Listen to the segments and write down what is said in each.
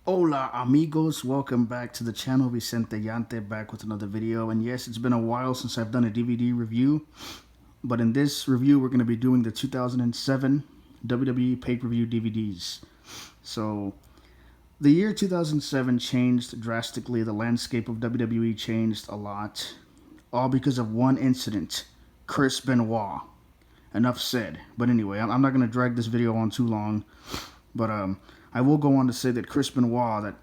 Hola amigos, welcome back to the channel. Vicente Yante back with another video. And yes, it's been a while since I've done a DVD review, but in this review we're going to be doing the 2007 WWE pay-per-view DVDs. So the year 2007 changed drastically. The landscape of WWE changed a lot, all because of one incident: Chris Benoit. Enough said. But anyway, I'm not going to drag this video on too long, but I will go on to say that Chris Benoit, that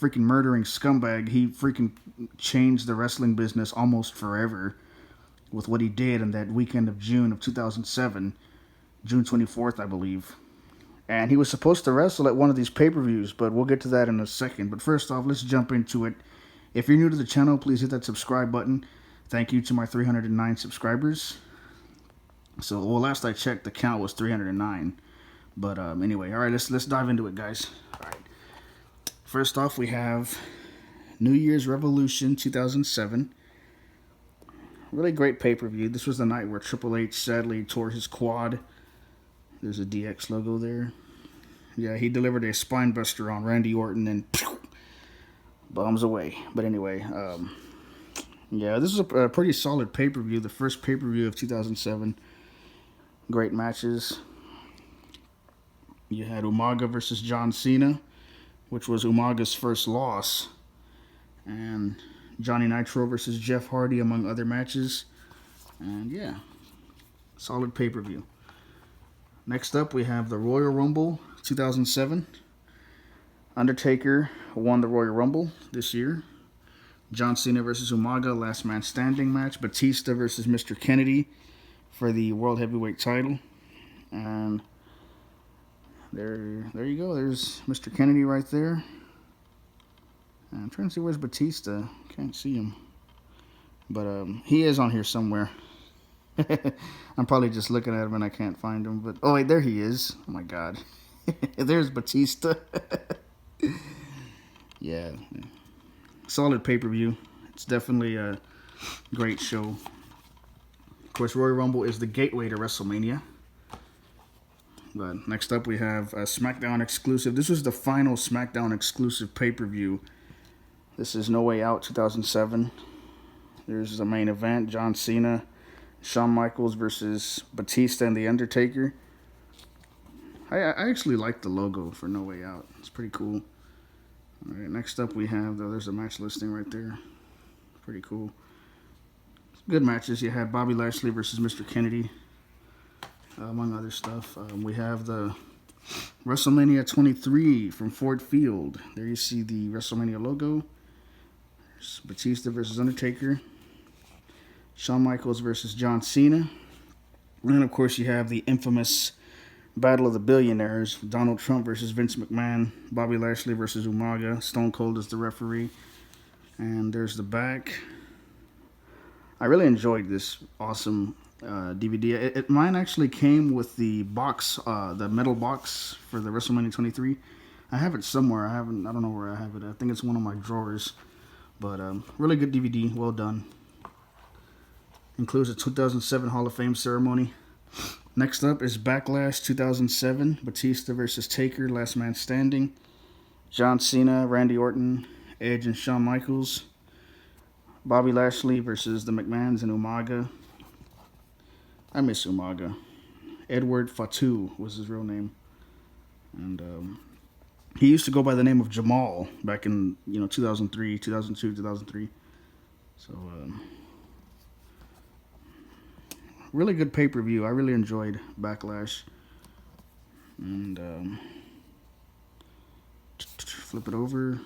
freaking murdering scumbag, he freaking changed the wrestling business almost forever with what he did in that weekend of June of 2007, June 24th, I believe. And he was supposed to wrestle at one of these pay-per-views, but we'll get to that in a second. But first off, let's jump into it. If you're new to the channel, please hit that subscribe button. Thank you to my 309 subscribers. So, well, last I checked, the count was 309. But anyway, all right, let's dive into it, guys. All right. First off, we have New Year's Revolution 2007. Really great pay-per-view. This was the night where Triple H sadly tore his quad. There's a DX logo there. Yeah, he delivered a spine buster on Randy Orton and bombs away. But anyway, yeah, this is a pretty solid pay-per-view. The first pay-per-view of 2007. Great matches. You had Umaga versus John Cena, which was Umaga's first loss. And Johnny Nitro versus Jeff Hardy, among other matches. And yeah, solid pay-per-view. Next up, we have the Royal Rumble 2007. Undertaker won the Royal Rumble this year. John Cena versus Umaga, last man standing match. Batista versus Mr. Kennedy for the World Heavyweight title. And there you go. There's Mr. Kennedy right there. I'm trying to see where's Batista. Can't see him. But he is on here somewhere. I'm probably just looking at him and I can't find him. But oh wait, there he is. Oh my God. There's Batista. Yeah. Solid pay-per-view. It's definitely a great show. Of course, Royal Rumble is the gateway to WrestleMania. But next up, we have a SmackDown exclusive. This was the final SmackDown exclusive pay-per-view. This is No Way Out 2007. There's the main event: John Cena, Shawn Michaels versus Batista and The Undertaker. I actually like the logo for No Way Out. It's pretty cool. All right, next up we have, there's a match listing right there. Pretty cool. Good matches. You had Bobby Lashley versus Mr. Kennedy, among other stuff. We have the WrestleMania 23 from Ford Field. There you see the WrestleMania logo. There's Batista versus Undertaker. Shawn Michaels versus John Cena. And then, of course, you have the infamous Battle of the Billionaires. Donald Trump versus Vince McMahon. Bobby Lashley versus Umaga. Stone Cold is the referee. And there's the back. I really enjoyed this awesome DVD. Mine actually came with the box, the metal box for the WrestleMania 23. I have it somewhere. I don't know where I have it. I think it's one of my drawers. But really good DVD. Well done. Includes a 2007 Hall of Fame ceremony. Next up is Backlash 2007. Batista versus Taker, last man standing. John Cena, Randy Orton, Edge, and Shawn Michaels. Bobby Lashley versus the McMahons and Umaga. I miss Umaga. Edward Fatu was his real name. And he used to go by the name of Jamal back in 2003, 2002, 2003. So really good pay-per-view. I really enjoyed Backlash. And flip it over.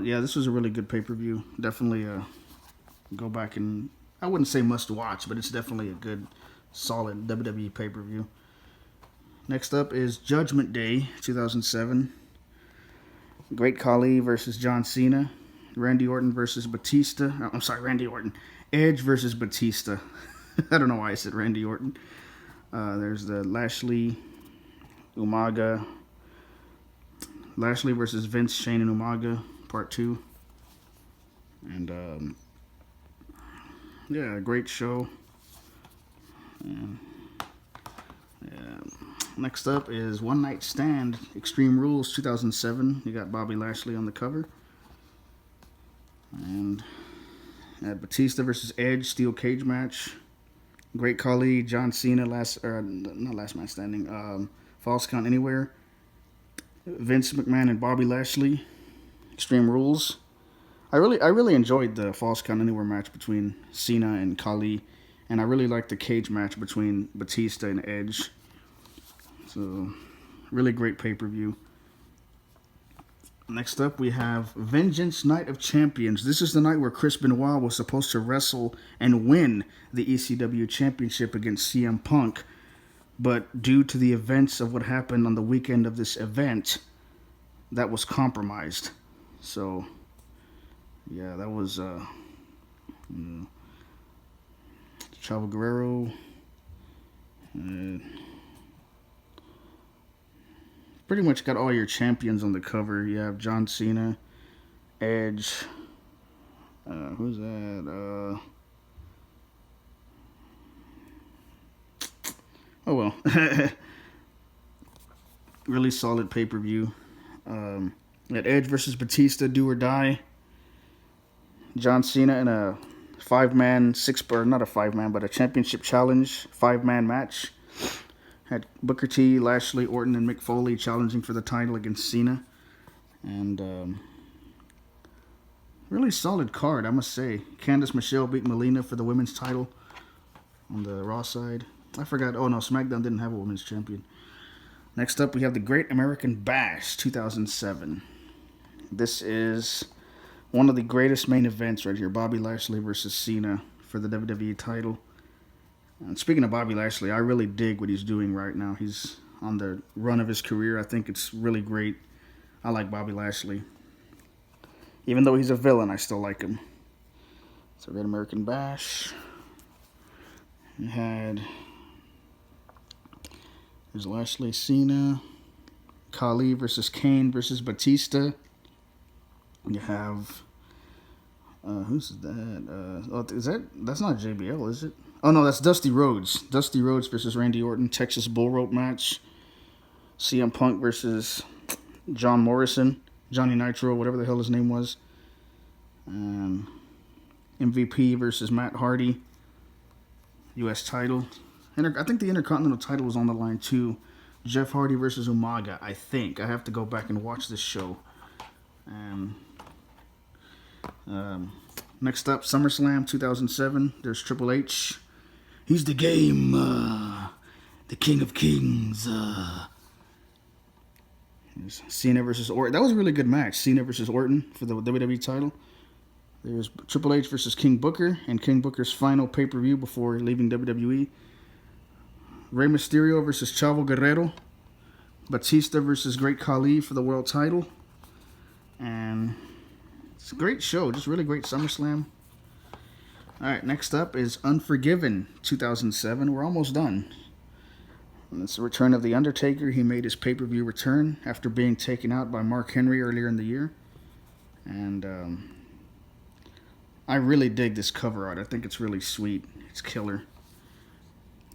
Yeah, this was a really good pay-per-view. Definitely go back and, I wouldn't say must watch, but it's definitely a good, solid WWE pay-per-view. Next up is Judgment Day 2007. Great Khali versus John Cena. Randy Orton versus Batista. I'm sorry, Randy Orton. Edge versus Batista. I don't know why I said Randy Orton. There's the Lashley, Umaga. Lashley versus Vince, Shane, and Umaga, part 2. And, yeah, great show. Yeah. Next up is One Night Stand, Extreme Rules 2007. You got Bobby Lashley on the cover. And Batista versus Edge, steel cage match. Great Khali, John Cena, not last man standing, Falls Count Anywhere. Vince McMahon and Bobby Lashley, Extreme Rules. I really enjoyed the Falls Count Anywhere match between Cena and Khali, and I really liked the cage match between Batista and Edge. So, really great pay-per-view. Next up, we have Vengeance Night of Champions. This is the night where Chris Benoit was supposed to wrestle and win the ECW Championship against CM Punk. But due to the events of what happened on the weekend of this event, that was compromised. So, yeah, that was Chavo Guerrero. Pretty much got all your champions on the cover. You have John Cena, Edge. Who's that? Oh well. Really solid pay-per-view. At Edge versus Batista, do or die. John Cena in a not a championship challenge, 5-man match. Had Booker T, Lashley, Orton, and Mick Foley challenging for the title against Cena. And really solid card, I must say. Candice Michelle beat Melina for the women's title on the Raw side. I forgot. Oh, no, SmackDown didn't have a women's champion. Next up, we have the Great American Bash 2007. This is one of the greatest main events right here. Bobby Lashley versus Cena for the WWE title. And speaking of Bobby Lashley, I really dig what he's doing right now. He's on the run of his career. I think it's really great. I like Bobby Lashley. Even though he's a villain, I still like him. So Great American Bash. There's Lashley, Cena, Khali versus Kane versus Batista. You have who's that? That's not JBL, is it? Oh no, that's Dusty Rhodes. Dusty Rhodes versus Randy Orton, Texas Bull Rope match. CM Punk versus John Morrison, Johnny Nitro, whatever the hell his name was. MVP versus Matt Hardy. U.S. title. I think the Intercontinental title was on the line too. Jeff Hardy versus Umaga, I think. I have to go back and watch this show. Next up, SummerSlam 2007. There's Triple H. He's the game. The King of Kings. Cena versus Orton. That was a really good match. Cena versus Orton for the WWE title. There's Triple H versus King Booker, and King Booker's final pay-per-view before leaving WWE. Rey Mysterio versus Chavo Guerrero. Batista versus Great Khali for the world title. And it's a great show. Just really great SummerSlam. Alright, next up is Unforgiven 2007. We're almost done. And it's the return of The Undertaker. He made his pay-per-view return after being taken out by Mark Henry earlier in the year. And I really dig this cover art. I think it's really sweet. It's killer.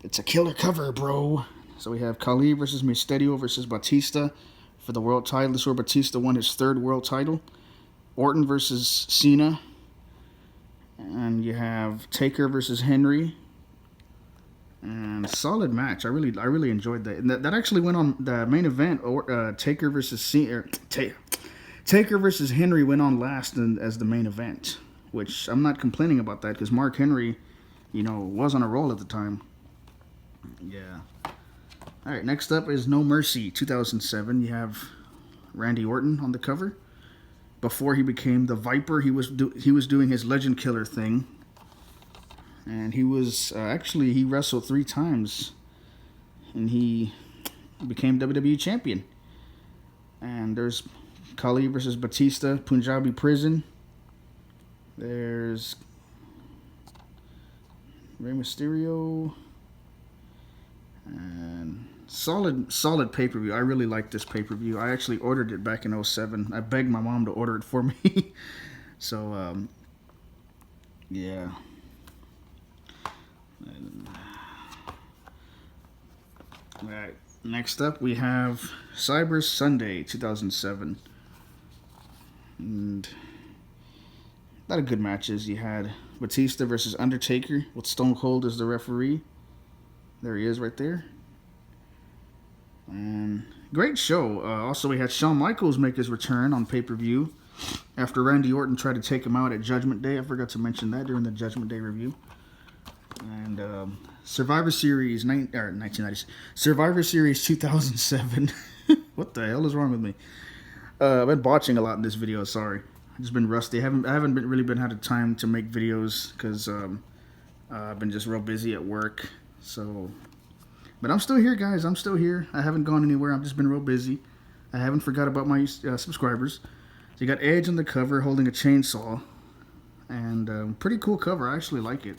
It's a killer cover, bro. So we have Khali versus Mysterio versus Batista for the world title. This is where Batista won his 3rd world title. Orton versus Cena. And you have Taker versus Henry. And solid match. I really enjoyed that. And that actually went on the main event. Taker versus Cena. Taker versus Henry went on last as the main event. Which I'm not complaining about that because Mark Henry, was on a roll at the time. Yeah. Alright, next up is No Mercy 2007. You have Randy Orton on the cover. Before he became the Viper, he was doing his Legend Killer thing. And he was, he wrestled 3 times. And he became WWE Champion. And there's Khali versus Batista, Punjabi Prison. There's Rey Mysterio. And solid pay-per-view. I really like this pay-per-view. I actually ordered it back in 2007. I begged my mom to order it for me. So, yeah. Alright, next up we have Cyber Sunday 2007. And a lot of good matches. You had Batista versus Undertaker with Stone Cold as the referee. There he is right there. And great show. Also, we had Shawn Michaels make his return on pay-per-view after Randy Orton tried to take him out at Judgment Day. I forgot to mention that during the Judgment Day review. And Survivor Series 1990s. Survivor Series 2007. What the hell is wrong with me? I've been botching a lot in this video. Sorry, I've just been rusty. I haven't really had time to make videos because I've been just real busy at work. So, but I'm still here, guys. I'm still here. I haven't gone anywhere. I've just been real busy. I haven't forgot about my subscribers. So you got Edge on the cover holding a chainsaw, and pretty cool cover. I actually like it.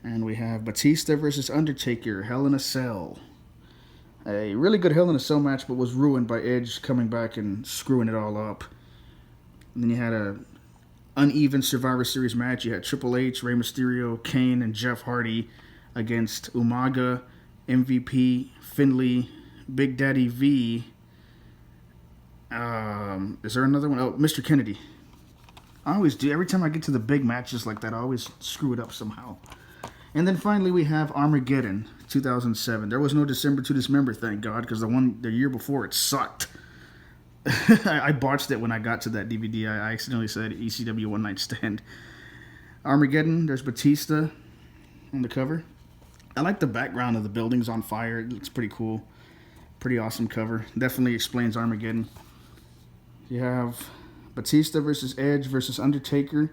And we have Batista versus Undertaker, Hell in a Cell. A really good Hell in a Cell match, but was ruined by Edge coming back and screwing it all up. And then you had a uneven Survivor Series match. You had Triple H, Rey Mysterio, Kane, and Jeff Hardy against Umaga, MVP, Finlay, Big Daddy V. Is there another one? Oh, Mr. Kennedy. I always do. Every time I get to the big matches like that, I always screw it up somehow. And then finally we have Armageddon 2007. There was no December to Dismember, thank God, because the year before it sucked. I botched it when I got to that DVD. I accidentally said ECW One Night Stand. Armageddon, there's Batista on the cover. I like the background of the buildings on fire. It looks pretty cool. Pretty awesome cover. Definitely explains Armageddon. You have Batista versus Edge versus Undertaker.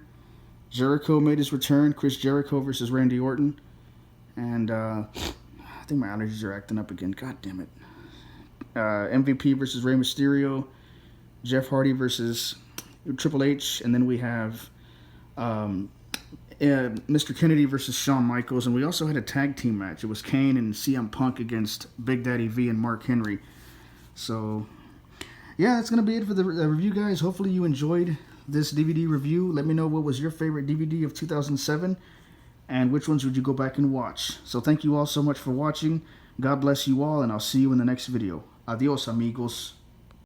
Jericho made his return. Chris Jericho versus Randy Orton. And I think my allergies are acting up again. God damn it. MVP versus Rey Mysterio. Jeff Hardy versus Triple H. And then we have Mr. Kennedy versus Shawn Michaels. And we also had a tag team match. It was Kane and CM Punk against Big Daddy V and Mark Henry. So, yeah, that's going to be it for the review, guys. Hopefully you enjoyed this DVD review. Let me know what was your favorite DVD of 2007 and which ones would you go back and watch. So thank you all so much for watching. God bless you all, and I'll see you in the next video. Adios, amigos.